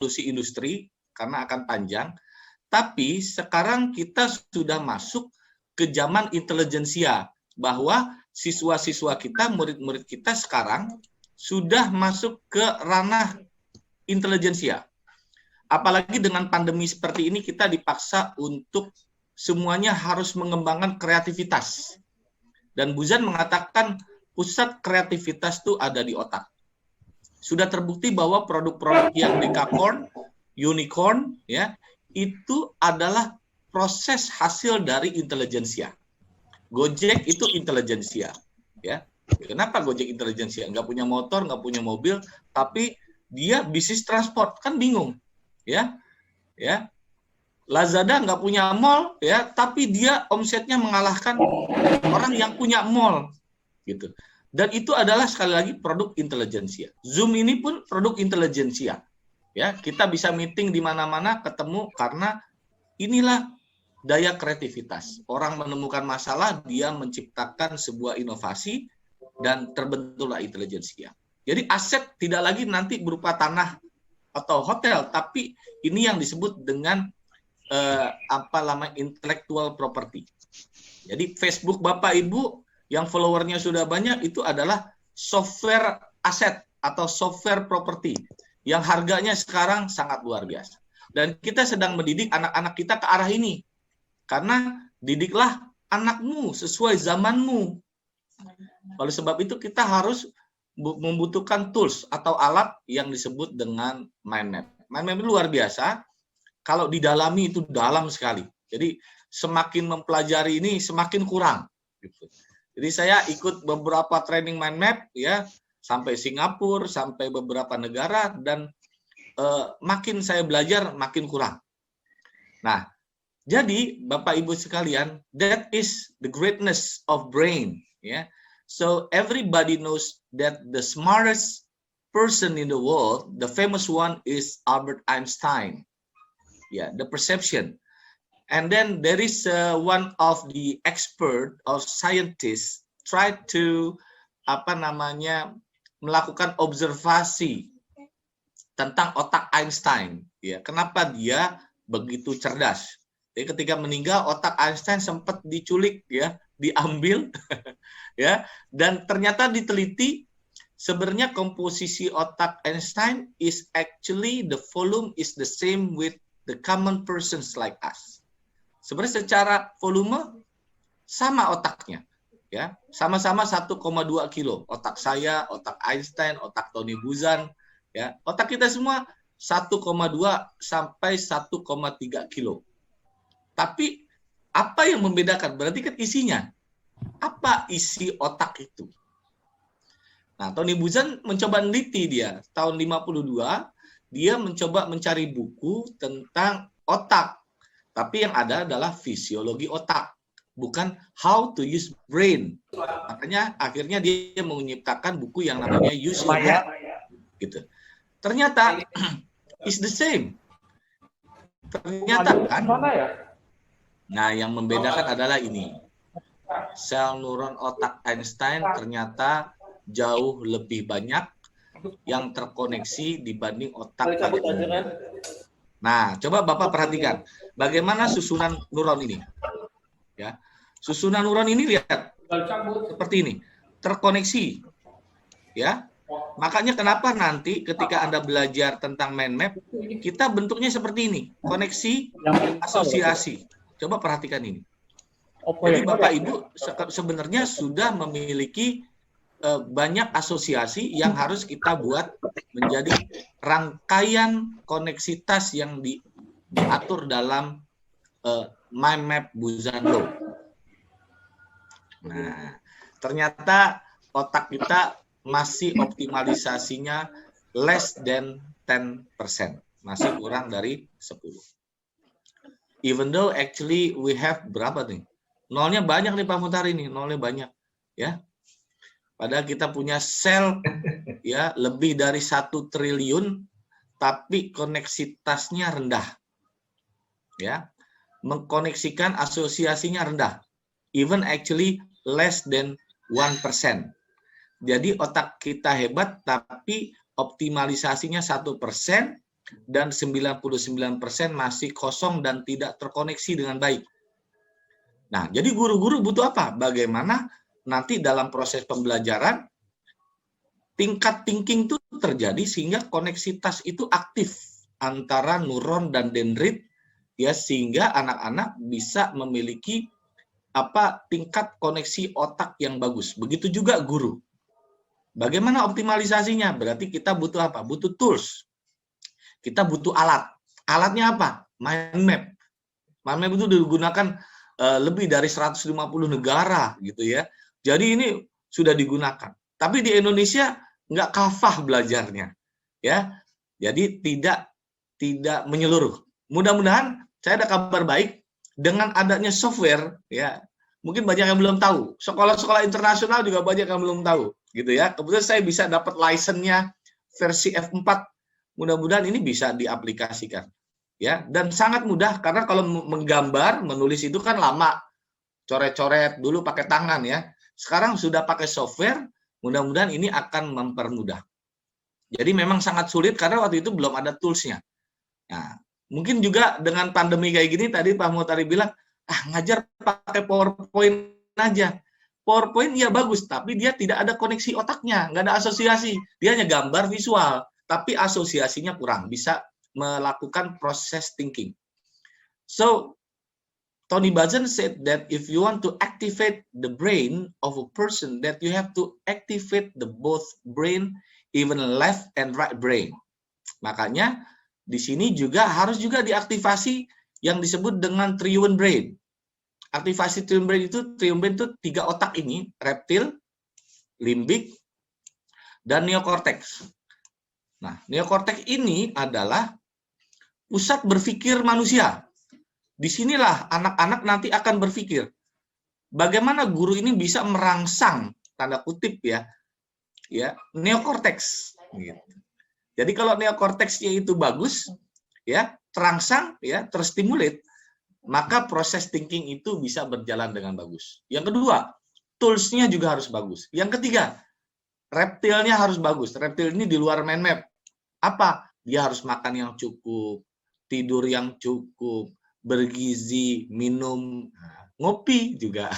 revolusi industri karena akan panjang, tapi sekarang kita sudah masuk ke zaman intelijensia, bahwa siswa-siswa kita, murid-murid kita sekarang sudah masuk ke ranah intelijensia. Apalagi dengan pandemi seperti ini, kita dipaksa untuk semuanya harus mengembangkan kreativitas. Dan Buzan mengatakan pusat kreativitas itu ada di otak. Sudah terbukti bahwa produk-produk yang dekakorn, unicorn, ya, itu adalah proses hasil dari intelijensia. Gojek itu intelijensia, ya. Kenapa Gojek intelijensia? Nggak punya motor, nggak punya mobil, tapi dia bisnis transport, kan bingung, ya. Lazada nggak punya mall, ya, tapi dia omsetnya mengalahkan orang yang punya mall, gitu. Dan itu adalah sekali lagi produk intelijensia. Zoom ini pun produk intelijensia, ya. Kita bisa meeting di mana-mana, ketemu, karena inilah daya kreativitas. Orang menemukan masalah, dia menciptakan sebuah inovasi, dan terbentuklah intelijensia. Jadi aset tidak lagi nanti berupa tanah atau hotel, tapi ini yang disebut dengan intellectual property. Jadi Facebook Bapak Ibu yang followernya sudah banyak itu adalah software aset atau software property yang harganya sekarang sangat luar biasa. Dan kita sedang mendidik anak-anak kita ke arah ini. Karena didiklah anakmu sesuai zamanmu. Oleh sebab itu kita harus membutuhkan tools atau alat yang disebut dengan mind map. Mind map itu luar biasa. Kalau didalami itu dalam sekali. Jadi semakin mempelajari ini semakin kurang. Jadi saya ikut beberapa training mind map, ya, sampai Singapura, sampai beberapa negara, dan makin saya belajar makin kurang. Nah, jadi Bapak Ibu sekalian, that is the greatness of brain, ya. So everybody knows that the smartest person in the world, the famous one, is Albert Einstein. Yeah, the perception. And then there is one of the expert or scientists tried to melakukan observasi tentang otak Einstein. Ya, kenapa dia begitu cerdas? Jadi ketika meninggal, otak Einstein sempat diculik, ya, diambil, ya, dan ternyata diteliti sebenarnya komposisi otak Einstein is actually the volume is the same with the common persons like us. Sebenarnya secara volume sama otaknya, ya, sama-sama 1,2 kilo. Otak saya, otak Einstein, otak Tony Buzan, ya, otak kita semua 1,2 sampai 1,3 kilo. Tapi apa yang membedakan? Berarti kan isinya. Apa isi otak itu? Nah, Tony Buzan mencoba meneliti dia. Tahun 52, dia mencoba mencari buku tentang otak. Tapi yang ada adalah fisiologi otak. Bukan how to use brain. Makanya akhirnya dia menciptakan buku yang namanya Use Your Head. Gitu. Ternyata is the same. Ternyata kan. Nah, yang membedakan adalah ini. Sel neuron otak Einstein ternyata jauh lebih banyak yang terkoneksi dibanding otak pada umumnya. Nah, coba Bapak perhatikan bagaimana susunan neuron ini. Ya. Susunan neuron ini lihat seperti ini, terkoneksi. Ya. Makanya kenapa nanti ketika Anda belajar tentang mind map, kita bentuknya seperti ini, koneksi asosiasi. Coba perhatikan ini. Jadi Bapak Ibu sebenarnya sudah memiliki banyak asosiasi yang harus kita buat menjadi rangkaian koneksitas yang diatur dalam mind map Buzan Law. Nah, ternyata otak kita masih optimalisasinya less than 10%, masih kurang dari 10. Even though actually we have berapa nih? Nolnya banyak nih Pak Mutar ini, nolnya banyak, ya. Padahal kita punya sel, ya, lebih dari 1 triliun, tapi koneksitasnya rendah, ya. Mengkoneksikan asosiasinya rendah, even actually less than 1%. Jadi otak kita hebat, tapi optimalisasinya 1%, dan 99% masih kosong dan tidak terkoneksi dengan baik. Nah, jadi guru-guru butuh apa? Bagaimana nanti dalam proses pembelajaran tingkat thinking itu terjadi sehingga koneksitas itu aktif antara neuron dan dendrit, ya, sehingga anak-anak bisa memiliki tingkat koneksi otak yang bagus. Begitu juga guru. Bagaimana optimalisasinya? Berarti kita butuh apa? Butuh tools. Kita butuh alat. Alatnya apa? Mind map. Mind map itu digunakan lebih dari 150 negara gitu ya. Jadi ini sudah digunakan. Tapi di Indonesia nggak kafah belajarnya, ya. Jadi tidak menyeluruh. Mudah-mudahan saya ada kabar baik dengan adanya software, ya. Mungkin banyak yang belum tahu. Sekolah-sekolah internasional juga banyak yang belum tahu, gitu ya. Kemudian saya bisa dapat license-nya versi F4. Mudah-mudahan ini bisa diaplikasikan, ya. Dan sangat mudah karena kalau menggambar, menulis itu kan lama. Coret-coret dulu pakai tangan, ya. Sekarang sudah pakai software, mudah-mudahan ini akan mempermudah. Jadi memang sangat sulit karena waktu itu belum ada tools-nya. Nah, mungkin juga dengan pandemi kayak gini, tadi Pak Mutari bilang, ngajar pakai PowerPoint aja. PowerPoint ya bagus, tapi dia tidak ada koneksi otaknya, nggak ada asosiasi. Dia hanya gambar visual, tapi asosiasinya kurang, bisa melakukan proses thinking. So, Tony Buzan said that if you want to activate the brain of a person, that you have to activate the both brain, even left and right brain. Makanya di sini juga harus juga diaktifasi yang disebut dengan triune brain. Aktivasi triune brain itu 3 otak ini, reptil, limbik, dan neokorteks. Nah, neokorteks ini adalah pusat berpikir manusia. Disinilah anak-anak nanti akan berpikir, bagaimana guru ini bisa merangsang, tanda kutip ya neokorteks. Gitu. Jadi kalau neokorteksnya itu bagus, ya terangsang, ya terstimulat, maka proses thinking itu bisa berjalan dengan bagus. Yang kedua, tools-nya juga harus bagus. Yang ketiga, reptilnya harus bagus. Reptil ini di luar mind map. Apa? Dia harus makan yang cukup, tidur yang cukup, bergizi, minum, ngopi juga.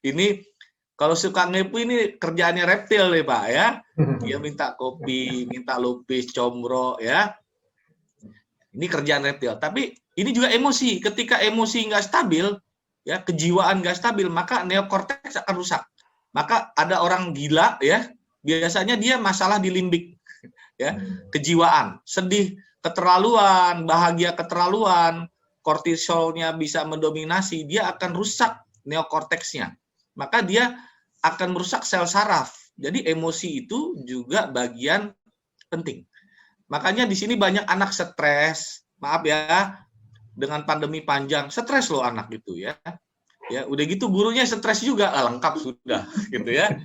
Ini kalau suka ngopi ini kerjaannya reptil nih Pak ya. Dia minta kopi, minta lupis, combro ya. Ini kerjaan reptil. Tapi ini juga emosi. Ketika emosi nggak stabil, ya kejiwaan nggak stabil, maka neokorteks akan rusak. Maka ada orang gila ya, biasanya dia masalah di limbik, ya kejiwaan, sedih keterlaluan, bahagia keterlaluan, kortisolnya bisa mendominasi, dia akan rusak neokorteksnya. Maka dia akan merusak sel saraf. Jadi emosi itu juga bagian penting. Makanya di sini banyak anak stres. Maaf ya, dengan pandemi panjang, stres loh anak itu ya. Ya, udah gitu gurunya stres juga, lengkap sudah gitu ya.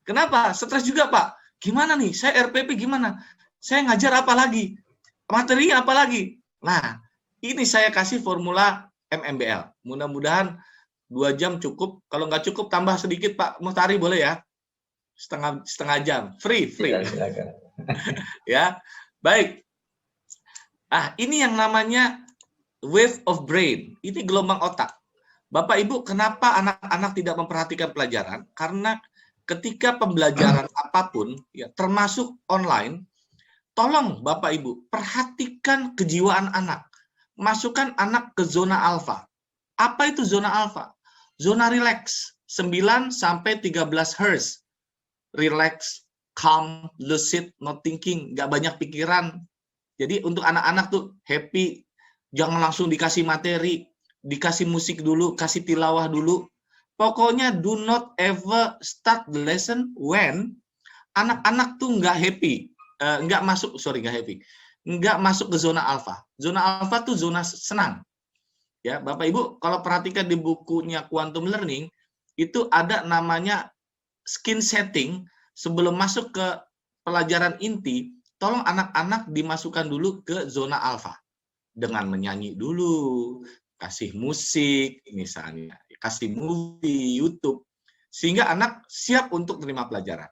Kenapa? Stres juga, Pak. Gimana nih? Saya RPP gimana? Saya ngajar apa lagi? Materinya apa lagi? Nah, ini saya kasih formula MMBL. Mudah-mudahan 2 jam cukup. Kalau nggak cukup, tambah sedikit Pak Muhtari boleh ya? Setengah jam. Free. Ya, baik. Ini yang namanya wave of brain. Ini gelombang otak. Bapak Ibu, kenapa anak-anak tidak memperhatikan pelajaran? Karena ketika pembelajaran apapun, ya termasuk online, tolong Bapak Ibu perhatikan kejiwaan anak. Masukkan anak ke zona alfa. Apa itu zona alfa? Zona relax, 9 sampai 13 Hz. Relax, calm, lucid, not thinking, nggak banyak pikiran. Jadi untuk anak-anak tuh happy, jangan langsung dikasih materi, dikasih musik dulu, kasih tilawah dulu. Pokoknya do not ever start the lesson when anak-anak tuh nggak happy, nggak masuk ke zona alfa. Zona alfa tuh zona senang. Ya, Bapak Ibu, kalau perhatikan di bukunya Quantum Learning, itu ada namanya skin setting sebelum masuk ke pelajaran inti. Tolong anak-anak dimasukkan dulu ke zona alfa dengan menyanyi dulu, kasih musik misalnya, kasih movie, YouTube, sehingga anak siap untuk terima pelajaran.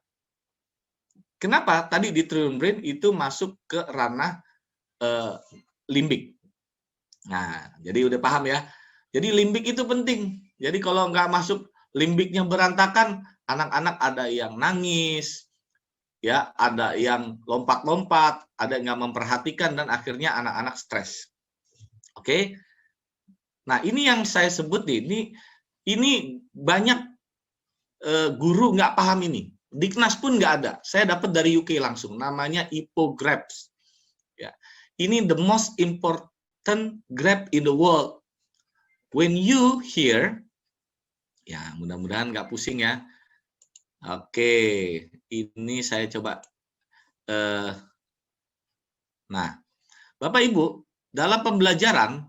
Kenapa? Tadi di Trillion Brain itu masuk ke ranah limbik. Nah, jadi udah paham ya. Jadi limbik itu penting. Jadi kalau nggak masuk limbiknya berantakan, anak-anak ada yang nangis, ya, ada yang lompat-lompat, ada yang nggak memperhatikan, dan akhirnya anak-anak stres. Oke. Nah, ini yang saya sebut ini banyak guru nggak paham ini. Diknas pun nggak ada. Saya dapat dari UK langsung. Namanya IPO-GRAPS. Ya. Ini the most important grab in the world. When you hear, ya mudah-mudahan nggak pusing ya. Oke, ini saya coba. Nah, Bapak Ibu, dalam pembelajaran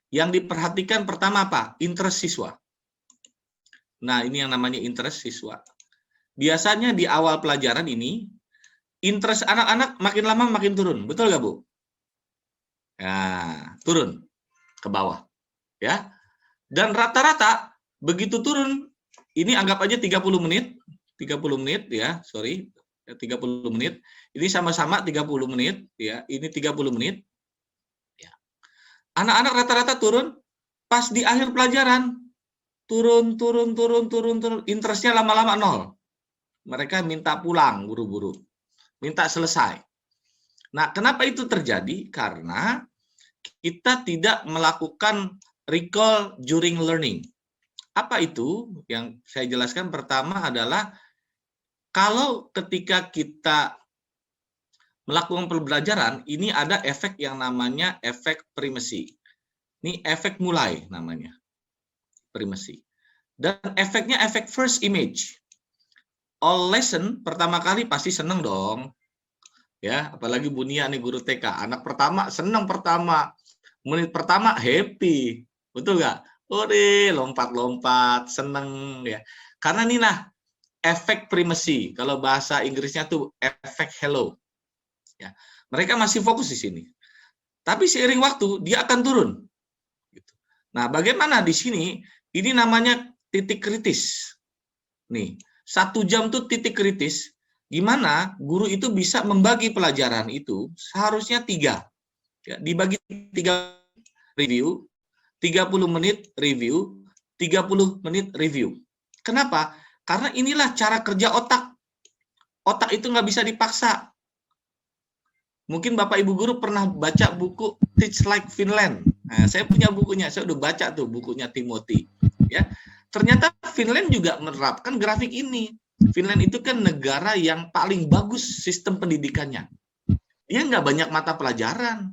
yang diperhatikan pertama apa? Interest siswa. Nah, ini yang namanya interest siswa. Biasanya di awal pelajaran ini, interest anak-anak makin lama makin turun. Betul nggak, Bu? Nah, turun ke bawah. Ya. Dan rata-rata begitu turun, ini anggap aja 30 menit. 30 menit ya, sorry. 30 menit. Ini sama-sama 30 menit. Ya, ini 30 menit. Ya. Anak-anak rata-rata turun, pas di akhir pelajaran, turun. Interestnya lama-lama nol. Mereka minta pulang buru-buru, minta selesai. Nah, kenapa itu terjadi? Karena kita tidak melakukan recall during learning. Apa itu? Yang saya jelaskan pertama adalah kalau ketika kita melakukan pembelajaran, ini ada efek yang namanya efek primacy. Ini efek mulai namanya, primacy. Dan efeknya efek first image. All lesson pertama kali pasti seneng dong, ya, apalagi Bunia nih guru TK, anak pertama seneng, pertama menit pertama happy, betul nggak? Ore, lompat-lompat, seneng ya, karena ini nah efek primacy, kalau bahasa Inggrisnya tuh efek hello, ya, mereka masih fokus di sini, tapi seiring waktu dia akan turun. Nah, bagaimana di sini? Ini namanya titik kritis, nih. 1 jam tuh titik kritis, gimana guru itu bisa membagi pelajaran itu seharusnya 3. Ya, dibagi 3 review, 30 menit review, 30 menit review. Kenapa? Karena inilah cara kerja otak. Otak itu nggak bisa dipaksa. Mungkin Bapak Ibu guru pernah baca buku Teach Like Finland. Nah, saya punya bukunya, saya udah baca tuh bukunya Timothy. Ya, ternyata Finland juga menerapkan grafik ini. Finland itu kan negara yang paling bagus sistem pendidikannya. Dia nggak banyak mata pelajaran,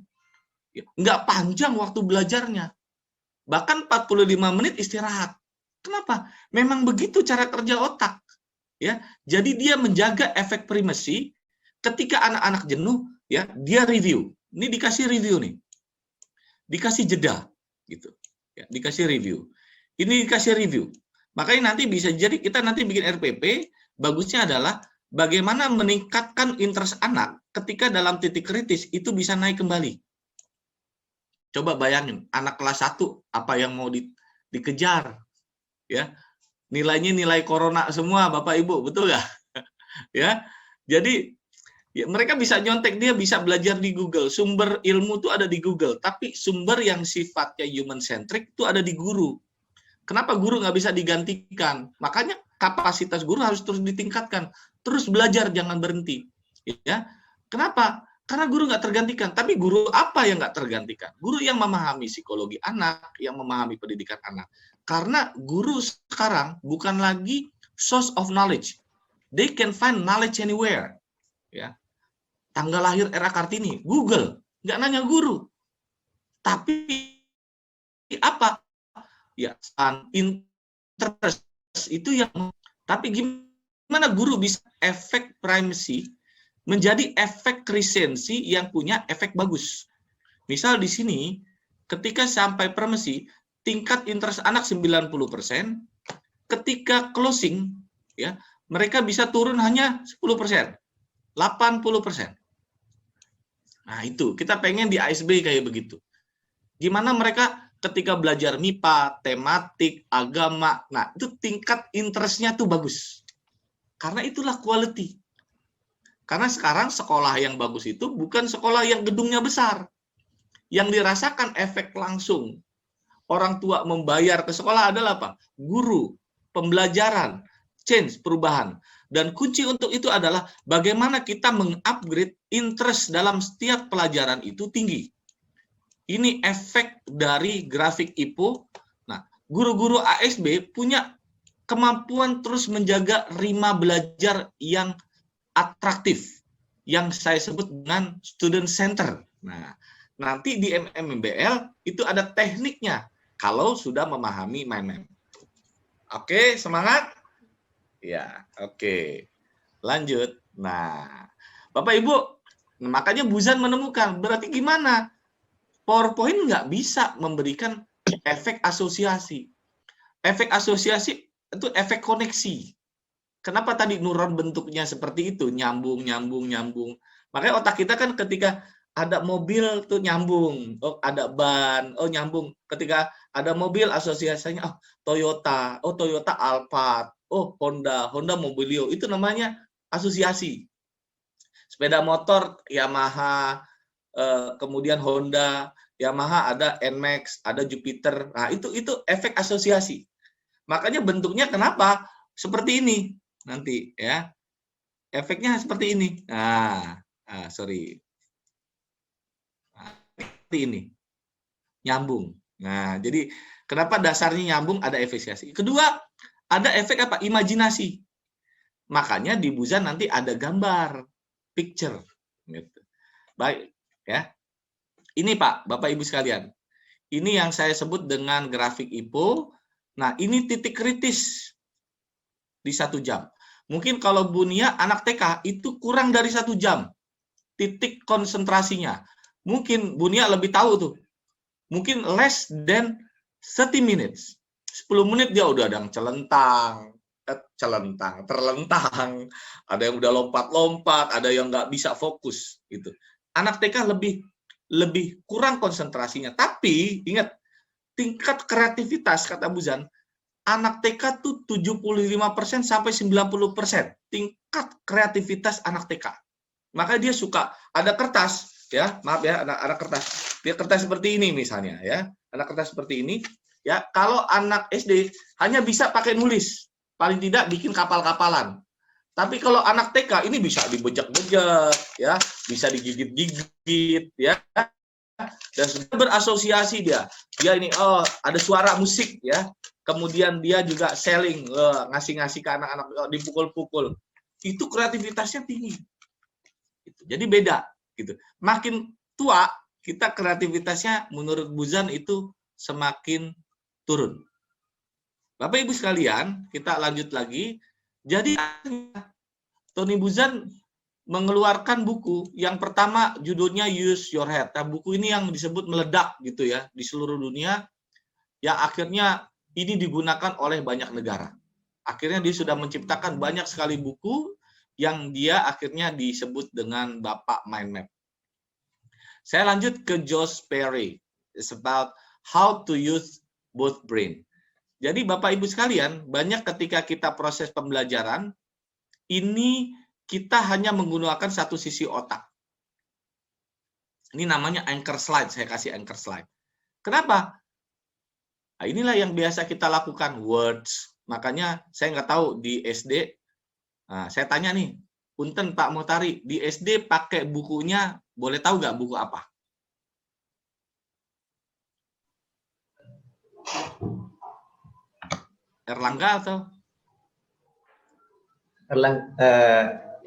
nggak panjang waktu belajarnya, bahkan 45 menit istirahat. Kenapa? Memang begitu cara kerja otak. Ya, jadi dia menjaga efek primacy. Ketika anak-anak jenuh, ya dia review. Ini dikasih review nih, dikasih jeda, gitu. Ya, dikasih review. Ini dikasih review. Makanya nanti bisa jadi kita nanti bikin RPP, bagusnya adalah bagaimana meningkatkan interest anak ketika dalam titik kritis itu bisa naik kembali. Coba bayangin, anak kelas 1 apa yang mau dikejar? Ya. Nilainya nilai corona semua, Bapak Ibu, betul nggak? Ya. Jadi ya, mereka bisa nyontek, dia bisa belajar di Google. Sumber ilmu itu ada di Google, tapi sumber yang sifatnya human centric itu ada di guru. Kenapa guru nggak bisa digantikan? Makanya kapasitas guru harus terus ditingkatkan, terus belajar, jangan berhenti. Ya, kenapa? Karena guru nggak tergantikan. Tapi guru apa yang nggak tergantikan? Guru yang memahami psikologi anak, yang memahami pendidikan anak. Karena guru sekarang bukan lagi source of knowledge. They can find knowledge anywhere. Ya, tanggal lahir era Kartini, Google, nggak nanya guru. Tapi apa? Ya, interest itu yang, tapi gimana guru bisa efek primacy menjadi efek krisensi yang punya efek bagus. Misal di sini, ketika sampai primacy, tingkat interest anak 90%, ketika closing, ya mereka bisa turun hanya 10%, 80%. Nah itu, kita pengen di ASB kayak begitu. Gimana mereka ketika belajar MIPA, tematik, agama, nah itu tingkat interestnya tuh bagus. Karena itulah quality. Karena sekarang sekolah yang bagus itu bukan sekolah yang gedungnya besar. Yang dirasakan efek langsung orang tua membayar ke sekolah adalah apa? Guru, pembelajaran, change, perubahan. Dan kunci untuk itu adalah bagaimana kita mengupgrade interest dalam setiap pelajaran itu tinggi. Ini efek dari grafik IPO. Nah, guru-guru ASB punya kemampuan terus menjaga rima belajar yang atraktif, yang saya sebut dengan student center. Nah, nanti di MMBL itu ada tekniknya kalau sudah memahami mind map. Oke, semangat? Ya, oke. Lanjut. Nah, Bapak Ibu, makanya Buzan menemukan, berarti gimana? PowerPoint nggak bisa memberikan efek asosiasi. Efek asosiasi itu efek koneksi. Kenapa tadi neuron bentuknya seperti itu? Nyambung, nyambung, nyambung. Makanya otak kita kan ketika ada mobil tuh nyambung. Oh, ada ban. Oh, nyambung. Ketika ada mobil asosiasinya, oh, Toyota. Oh, Toyota Alphard. Oh, Honda. Honda Mobilio. Itu namanya asosiasi. Sepeda motor Yamaha, kemudian Honda, Yamaha ada NMAX, ada Jupiter. Nah, itu efek asosiasi. Makanya bentuknya kenapa seperti ini nanti ya. Efeknya seperti ini. Sorry. Nah, seperti ini. Nyambung. Nah, jadi kenapa dasarnya nyambung ada efek. Kedua, ada efek apa? Imajinasi. Makanya di Buzan nanti ada gambar, picture gitu. Baik, ya. Ini Pak, Bapak Ibu sekalian. Ini yang saya sebut dengan grafik IPO. Nah, ini titik kritis di 1 jam. Mungkin kalau Bunia anak TK itu kurang dari 1 jam titik konsentrasinya. Mungkin Bunia lebih tahu tuh. Mungkin less than 30 minutes. 10 menit dia udah ada yang terlentang. Ada yang udah lompat-lompat, ada yang nggak bisa fokus gitu. Anak TK lebih kurang konsentrasinya. Tapi ingat, tingkat kreativitas kata Buzan, anak TK tuh 75% sampai 90% tingkat kreativitas anak TK. Maka dia suka ada kertas ya, maaf ya, ada kertas. Dia kertas seperti ini misalnya ya. Ada kertas seperti ini ya. Kalau anak SD hanya bisa pakai nulis, paling tidak bikin kapal-kapalan. Tapi kalau anak TK ini bisa dibejek-bejek ya, bisa digigit-gigit ya. Dan sudah berasosiasi dia ini ada suara musik ya, kemudian dia juga selling, ngasih ke anak-anak, dipukul-pukul, itu kreativitasnya tinggi gitu. Jadi beda gitu. Makin tua kita kreativitasnya menurut Buzan itu semakin turun. Bapak Ibu sekalian, kita lanjut lagi. Jadi Tony Buzan mengeluarkan buku yang pertama judulnya Use Your Head. Nah, buku ini yang disebut meledak gitu ya di seluruh dunia, yang akhirnya ini digunakan oleh banyak negara. Akhirnya dia sudah menciptakan banyak sekali buku yang dia akhirnya disebut dengan Bapak Mind Map. Saya lanjut ke Josh Perry. It's about how to use both brain. Jadi Bapak Ibu sekalian, banyak ketika kita proses pembelajaran, ini kita hanya menggunakan satu sisi otak. Ini namanya anchor slide, saya kasih anchor slide. Kenapa? Nah, inilah yang biasa kita lakukan, words. Makanya saya nggak tahu di SD, nah, saya tanya nih, punten Pak Mutari, di SD pakai bukunya, boleh tahu nggak buku apa? Erlangga atau?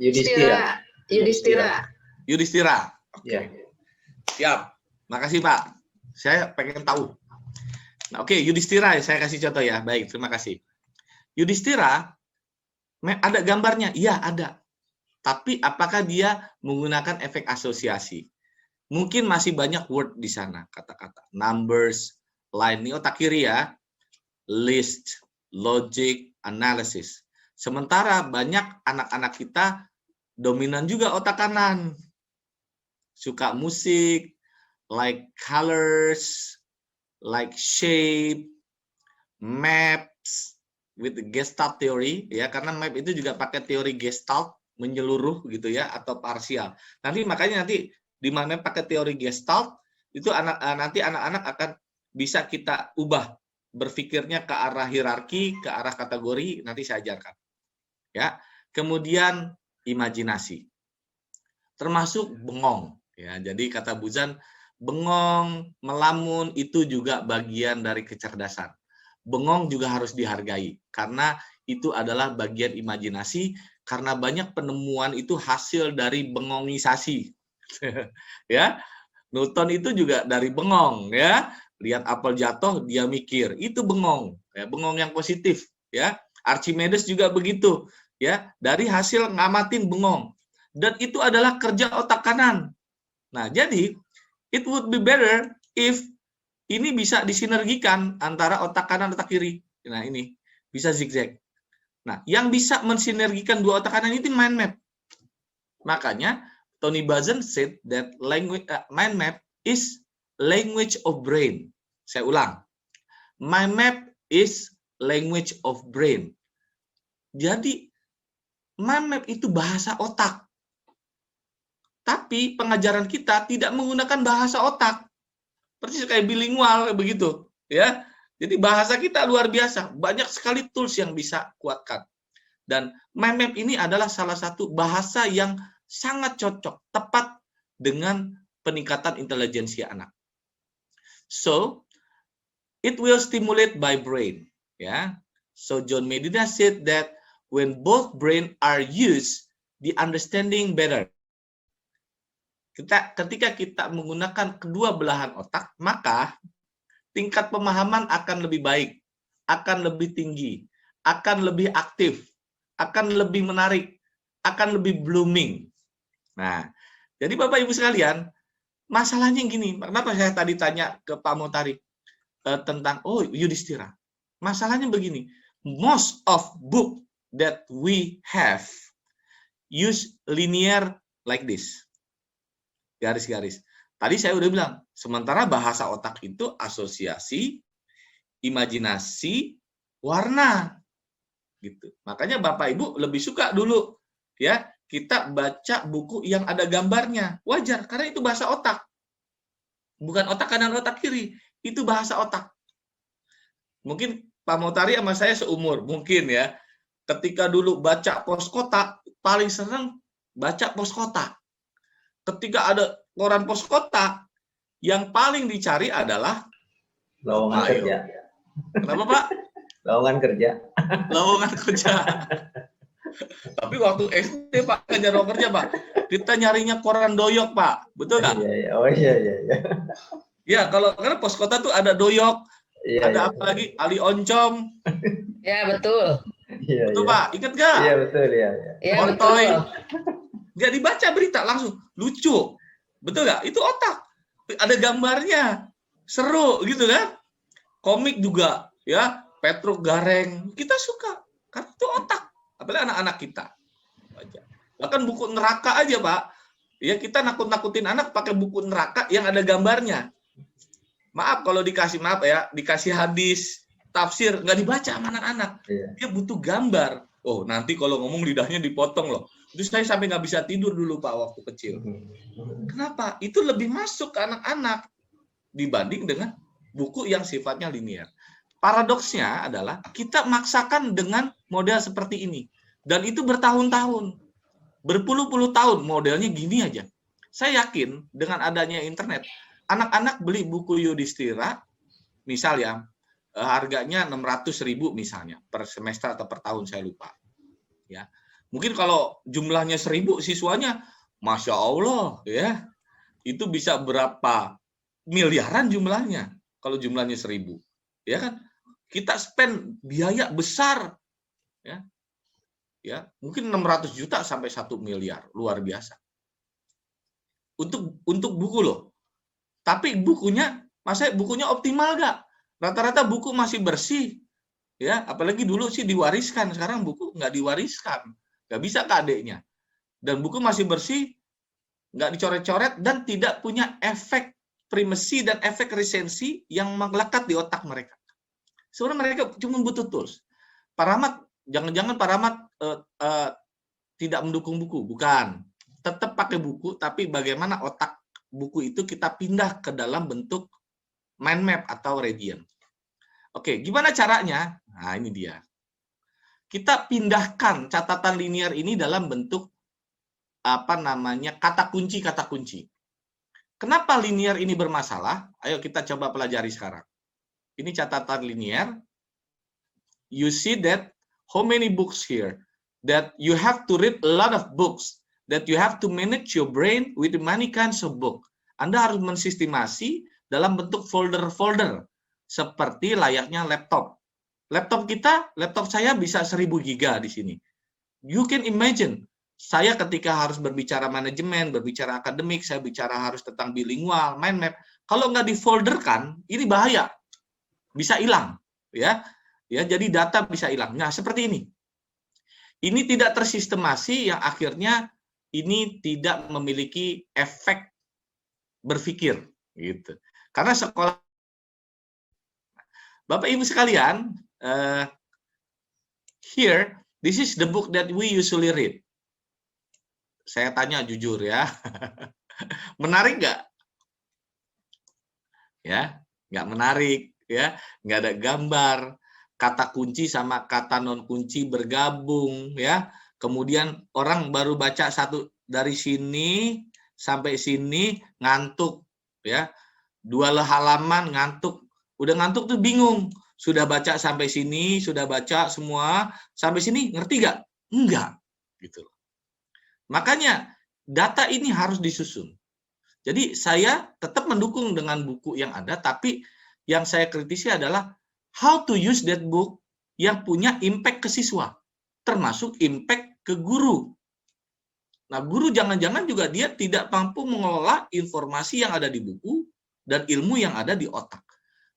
Yudhistira. Oke. Okay. Siap. Makasih Pak. Saya pengen tahu. Nah, oke, Yudhistira saya kasih contoh ya. Baik, terima kasih. Yudhistira ada gambarnya? Iya, ada. Tapi apakah dia menggunakan efek asosiasi? Mungkin masih banyak word di sana, kata-kata. Numbers, line, ini otak kiri ya. List, logic, analysis. Sementara banyak anak-anak kita dominan juga otak kanan. Suka musik, like colors, like shape, maps with the Gestalt theory ya, karena map itu juga pakai teori Gestalt. menyeluruh gitu ya atau parsial. Makanya nanti di mana pakai teori Gestalt itu nanti anak-anak akan bisa kita ubah berpikirnya ke arah hierarki, ke arah kategori, nanti saya ajarkan. Ya. Kemudian imajinasi. Termasuk bengong ya. Jadi kata Buzan, bengong, melamun itu juga bagian dari kecerdasan. Bengong juga harus dihargai karena itu adalah bagian imajinasi, karena banyak penemuan itu hasil dari bengongisasi. Ya, Newton itu juga dari bengong ya. Lihat apel jatuh dia mikir, itu bengong, ya, bengong yang positif ya. Archimedes juga begitu ya, dari hasil ngamatin bengong. Dan itu adalah kerja otak kanan. Nah, jadi it would be better if ini bisa disinergikan antara otak kanan dan otak kiri. Nah, ini bisa zigzag. Nah, yang bisa mensinergikan dua otak kanan itu mind map. Makanya Tony Buzan said that mind map is language of brain. Saya ulang. Mind map is language of brain. Jadi mind map itu bahasa otak. Tapi pengajaran kita tidak menggunakan bahasa otak. Persis kayak bilingual begitu, ya. Jadi bahasa kita luar biasa, banyak sekali tools yang bisa kuatkan. Dan mind map ini adalah salah satu bahasa yang sangat cocok, tepat dengan peningkatan intelijensi anak. So, it will stimulate by brain, ya. So John Medina said that when both brain are used, the understanding better. Ketika kita menggunakan kedua belahan otak, maka tingkat pemahaman akan lebih baik, akan lebih tinggi, akan lebih aktif, akan lebih menarik, akan lebih blooming. Nah, jadi Bapak Ibu sekalian, masalahnya gini, kenapa saya tadi tanya ke Pak Motari tentang Yudhistira. Masalahnya begini, most of book that we have use linear like this. Garis-garis. Tadi saya udah bilang, sementara bahasa otak itu asosiasi, imajinasi, warna. Gitu. Makanya Bapak Ibu lebih suka dulu ya kita baca buku yang ada gambarnya. Wajar, karena itu bahasa otak. Bukan otak kanan, otak kiri. Itu bahasa otak. Mungkin Pak Motari sama saya seumur, mungkin ya. Ketika dulu baca pos kota, paling senang baca pos kota. Ketika ada koran pos kota, yang paling dicari adalah lowongan kerja. Kenapa, Pak? Lowongan kerja. Lowongan kerja. Tapi waktu SD, Pak, nggak nyari kerja, Pak. Kita nyarinya koran doyok, Pak. Betul nggak? Iya. Oh iya. Ya, karena pos kota tuh ada doyok, ada apa lagi? Ali Oncom. Ya, betul. Iya, betul, Pak. Ingat nggak? Iya, betul, ya. Iya, betul. Nggak dibaca berita, langsung lucu. Betul nggak? Itu otak. Ada gambarnya. Seru, gitu kan? Komik juga, ya. Petruk Gareng. Kita suka. Karena itu otak. Apalagi anak-anak kita. Bahkan buku neraka aja, Pak. Ya, kita nakut-nakutin anak pakai buku neraka yang ada gambarnya. Maaf kalau dikasih hadis, tafsir, nggak dibaca sama anak-anak. Dia butuh gambar. Oh, nanti kalau ngomong lidahnya dipotong loh. Terus saya sampai nggak bisa tidur dulu, Pak, waktu kecil. Kenapa? Itu lebih masuk ke anak-anak dibanding dengan buku yang sifatnya linear. Paradoksnya adalah kita maksakan dengan model seperti ini. Dan itu bertahun-tahun. Berpuluh-puluh tahun modelnya gini aja. Saya yakin dengan adanya internet, anak-anak beli buku Yudhistira, misal ya, harganya 600.000 misalnya per semester atau per tahun, saya lupa. Ya, mungkin kalau jumlahnya 1.000 siswanya, Masya Allah, ya, itu bisa berapa miliaran jumlahnya kalau jumlahnya 1.000, ya kan? Kita spend biaya besar, ya, mungkin 600 juta sampai 1 miliar, luar biasa. Untuk buku loh. Tapi bukunya optimal nggak? Rata-rata buku masih bersih, ya. Apalagi dulu sih diwariskan, sekarang buku nggak diwariskan, nggak bisa ke adiknya. Dan buku masih bersih, nggak dicoret-coret dan tidak punya efek primasi dan efek resensi yang melekat di otak mereka. Sebenarnya mereka cuma butuh tools. Paramat, jangan-jangan Paramat tidak mendukung buku, bukan. Tetap pakai buku, tapi bagaimana otak buku itu kita pindah ke dalam bentuk mind map atau radian. Oke, gimana caranya? Nah, ini dia. Kita pindahkan catatan linear ini dalam bentuk kata kunci. Kenapa linear ini bermasalah? Ayo kita coba pelajari sekarang. Ini catatan linear. You see that how many books here? That you have to read a lot of books. That you have to manage your brain with many kinds of book. Anda harus mensistemasi dalam bentuk folder-folder seperti layaknya laptop. Laptop saya bisa 1000 giga di sini. You can imagine, saya ketika harus berbicara manajemen, berbicara akademik, saya bicara harus tentang bilingual, mind map. Kalau nggak difolderkan, ini bahaya, bisa hilang, ya. Jadi data bisa hilang. Nah, seperti ini. Ini tidak tersistemasi yang akhirnya ini tidak memiliki efek berpikir, gitu. Karena sekolah, Bapak Ibu sekalian, here, this is the book that we usually read. Saya tanya jujur ya, menarik nggak? Ya, nggak menarik, ya, nggak ada gambar, kata kunci sama kata non kunci bergabung, ya. Kemudian orang baru baca satu dari sini sampai sini ngantuk, ya. 2 halaman ngantuk, udah ngantuk tuh bingung. Sudah baca sampai sini, sudah baca semua sampai sini, ngerti nggak? Enggak, gitu. Makanya data ini harus disusun. Jadi saya tetap mendukung dengan buku yang ada, tapi yang saya kritisi adalah how to use that book yang punya impact ke siswa, termasuk impact ke guru. Nah, guru jangan-jangan juga dia tidak mampu mengelola informasi yang ada di buku dan ilmu yang ada di otak.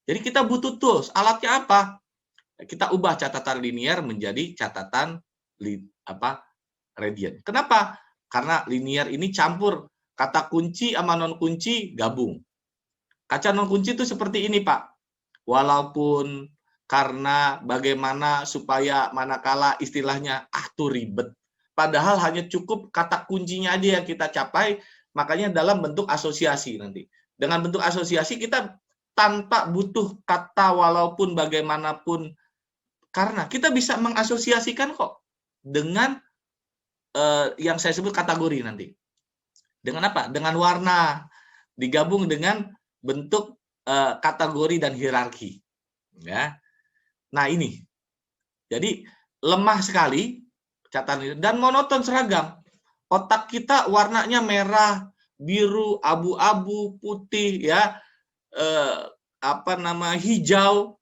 Jadi kita butuh tools. Alatnya apa? Kita ubah catatan linear menjadi catatan radian. Kenapa? Karena linear ini campur kata kunci sama non kunci gabung. Kaca non kunci itu seperti ini, Pak. Walaupun karena bagaimana supaya manakala istilahnya tuh ribet. Padahal hanya cukup kata kuncinya aja yang kita capai, makanya dalam bentuk asosiasi nanti. Dengan bentuk asosiasi kita tanpa butuh kata walaupun bagaimanapun, karena kita bisa mengasosiasikan kok dengan yang saya sebut kategori nanti. Dengan apa? Dengan warna, digabung dengan bentuk kategori dan hierarki. Ya. Nah ini, jadi lemah sekali catatan dan monoton seragam. Otak kita warnanya merah, biru, abu-abu, putih, ya. Hijau,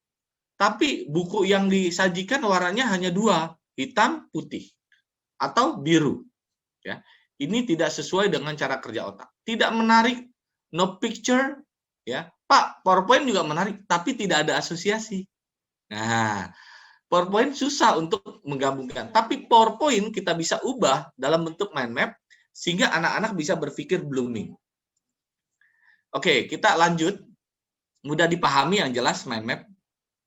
tapi buku yang disajikan warnanya hanya 2, hitam putih atau biru, ya. Ini tidak sesuai dengan cara kerja otak, tidak menarik, no picture, ya. Pak, PowerPoint juga menarik tapi tidak ada asosiasi. Nah, PowerPoint susah untuk menggabungkan, tapi PowerPoint kita bisa ubah dalam bentuk mind map sehingga anak-anak bisa berpikir blooming. Oke, kita lanjut. Mudah dipahami yang jelas mind map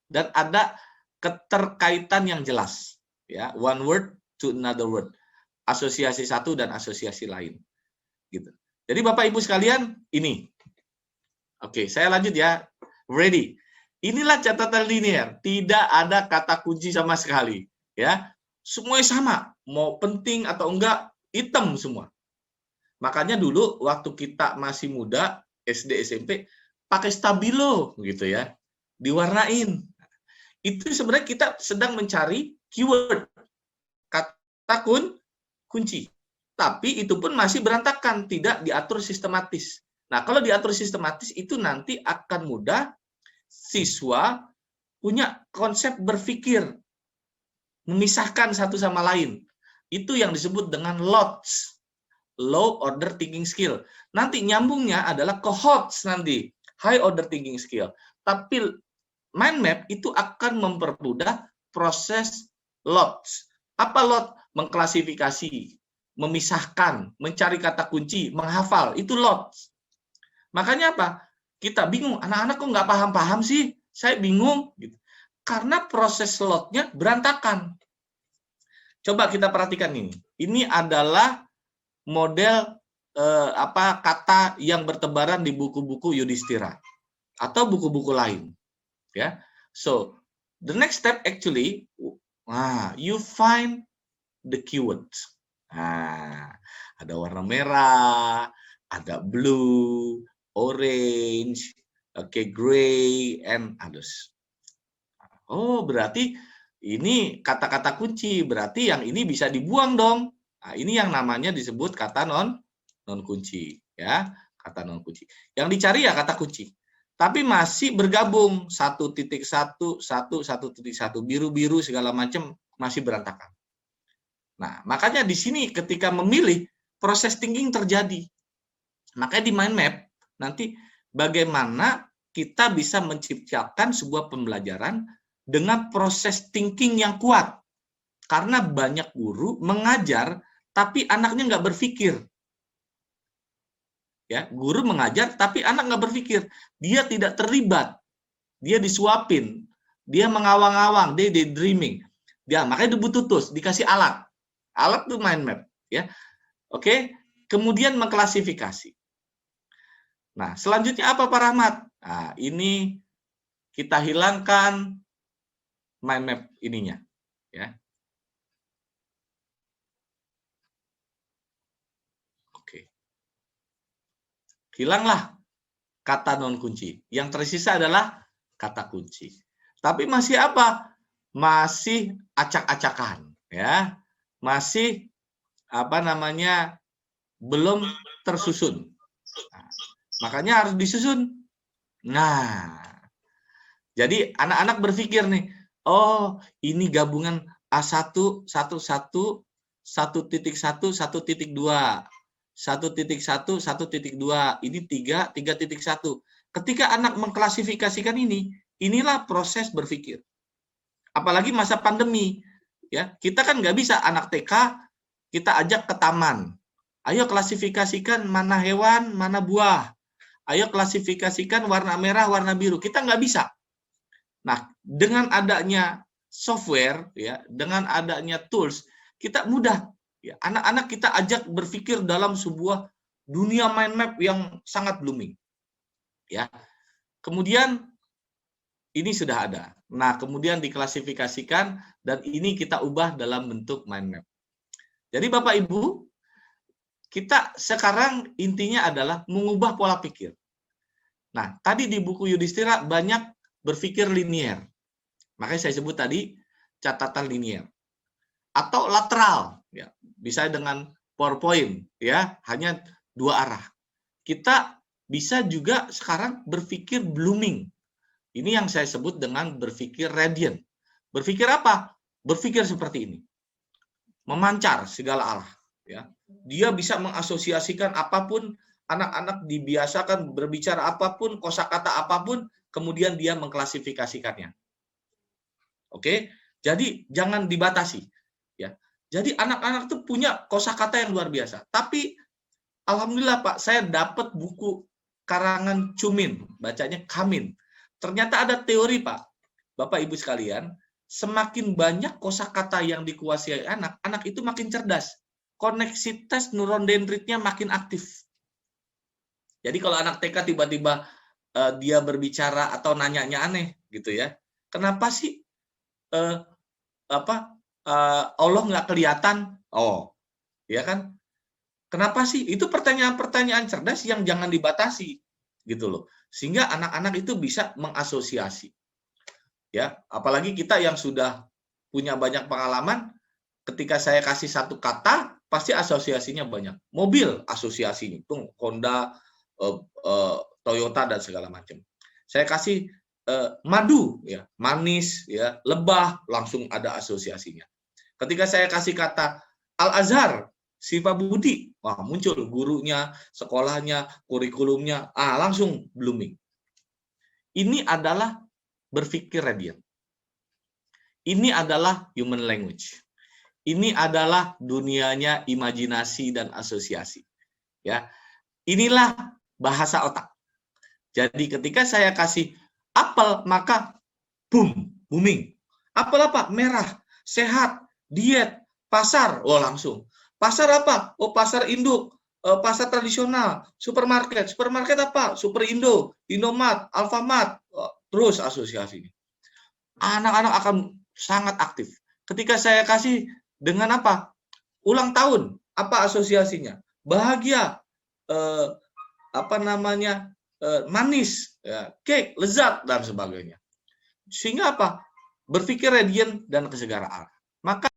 dan ada keterkaitan yang jelas, ya, one word to another word, asosiasi satu dan asosiasi lain, gitu. Jadi Bapak Ibu sekalian, ini oke, saya lanjut ya. Ready? Inilah catatan linear, tidak ada kata kunci sama sekali, ya. Semuanya sama, mau penting atau enggak, hitam semua. Makanya dulu waktu kita masih muda, SD SMP, pakai stabilo gitu ya, diwarnain. Itu sebenarnya kita sedang mencari keyword, kata kunci. Tapi itu pun masih berantakan, tidak diatur sistematis. Nah, kalau diatur sistematis itu nanti akan mudah siswa punya konsep berpikir, memisahkan satu sama lain. Itu yang disebut dengan LOTS, low order thinking skill. Nanti nyambungnya adalah cohorts nanti, high order thinking skill. Tapi mind map itu akan mempermudah proses LOTS. Apa LOT? Mengklasifikasi, memisahkan, mencari kata kunci, menghafal. Itu LOTS. Makanya apa? Kita bingung, anak-anak kok nggak paham-paham sih? Saya bingung. Gitu. Karena proses LOT-nya berantakan. Coba kita perhatikan ini. Ini adalah model kata yang bertebaran di buku-buku Yudhistira atau buku-buku lain, ya. So, the next step actually, you find the keywords. Ada warna merah, ada blue, orange, gray, and others. Oh, berarti ini kata-kata kunci, berarti yang ini bisa dibuang dong. Nah, ini yang namanya disebut kata non kunci, ya, kata non kunci. Yang dicari ya kata kunci. Tapi masih bergabung 1.1, 1.1, biru-biru segala macam masih berantakan. Nah, makanya di sini ketika memilih proses thinking terjadi. Makanya di mind map nanti bagaimana kita bisa menciptakan sebuah pembelajaran dengan proses thinking yang kuat. Karena banyak guru mengajar, tapi anaknya nggak berpikir. Ya, guru mengajar, tapi anak nggak berpikir. Dia tidak terlibat. Dia disuapin. Dia mengawang-awang. Dia daydreaming. Dia makanya dibutuh tools, dikasih alat. Alat itu mind map. Ya, oke. Kemudian mengklasifikasi. Nah, selanjutnya apa Pak Rahmat? Nah, ini kita hilangkan mind map ininya, ya. Oke. Hilanglah kata non kunci. Yang tersisa adalah kata kunci. Tapi masih apa? Masih acak-acakan, ya. Masih belum tersusun. Nah, makanya harus disusun. Nah, jadi anak-anak berpikir nih, oh, ini gabungan A1, 1.1, 1.1, 1.2, 1.1, 1.2, ini 3, 3.1. Ketika anak mengklasifikasikan ini, inilah proses berpikir. Apalagi masa pandemi, ya, kita kan nggak bisa anak TK kita ajak ke taman. Ayo klasifikasikan mana hewan, mana buah. Ayo klasifikasikan warna merah, warna biru. Kita nggak bisa. Nah, dengan adanya software, ya, dengan adanya tools, kita mudah. Ya, anak-anak kita ajak berpikir dalam sebuah dunia mind map yang sangat blooming. Ya. Kemudian ini sudah ada. Nah, kemudian diklasifikasikan dan ini kita ubah dalam bentuk mind map. Jadi Bapak Ibu, kita sekarang intinya adalah mengubah pola pikir. Nah, tadi di buku Yudhistira banyak berpikir linier. Makanya saya sebut tadi catatan linier. Atau lateral, ya. Bisa dengan PowerPoint, ya, hanya dua arah. Kita bisa juga sekarang berpikir blooming. Ini yang saya sebut dengan berpikir radiant. Berpikir apa? Berpikir seperti ini. Memancar segala arah, ya. Dia bisa mengasosiasikan apapun, anak-anak dibiasakan berbicara apapun, kosakata apapun, kemudian dia mengklasifikasikannya. Oke? Jadi jangan dibatasi, ya. Jadi anak-anak tuh punya kosakata yang luar biasa. Tapi alhamdulillah Pak, saya dapat buku karangan Cumin, bacanya Kamin. Ternyata ada teori Pak. Bapak Ibu sekalian, semakin banyak kosakata yang dikuasai anak, anak itu makin cerdas. Koneksitas neuron dendritnya makin aktif. Jadi kalau anak TK tiba-tiba dia berbicara atau nanyanya aneh gitu ya. Kenapa sih Allah nggak kelihatan? Oh, ya kan? Kenapa sih? Itu pertanyaan-pertanyaan cerdas yang jangan dibatasi gitu loh. Sehingga anak-anak itu bisa mengasosiasi. Ya, apalagi kita yang sudah punya banyak pengalaman, ketika saya kasih satu kata, pasti asosiasinya banyak. Mobil asosiasinya itu Honda, Toyota dan segala macam. Saya kasih madu, ya, manis, ya, lebah, langsung ada asosiasinya. Ketika saya kasih kata Al-Azhar, Siva Budi, wah, muncul gurunya, sekolahnya, kurikulumnya, langsung blooming. Ini adalah berpikir radiant. Ini adalah human language. Ini adalah dunianya imajinasi dan asosiasi. Ya, inilah bahasa otak. Jadi ketika saya kasih apel, maka boom, booming. Apel apa? Merah, sehat, diet, Pasar, oh langsung. Pasar apa? Oh pasar induk, pasar tradisional, supermarket. Supermarket apa? Super Indo, Indomart, Alfamart. Terus asosiasi ini. Anak-anak akan sangat aktif. Ketika saya kasih dengan apa? Ulang tahun, apa asosiasinya? Bahagia, apa namanya? Manis, ya, cake, lezat dan sebagainya. Sehingga apa? Berpikir radiant dan kesegaraan. Maka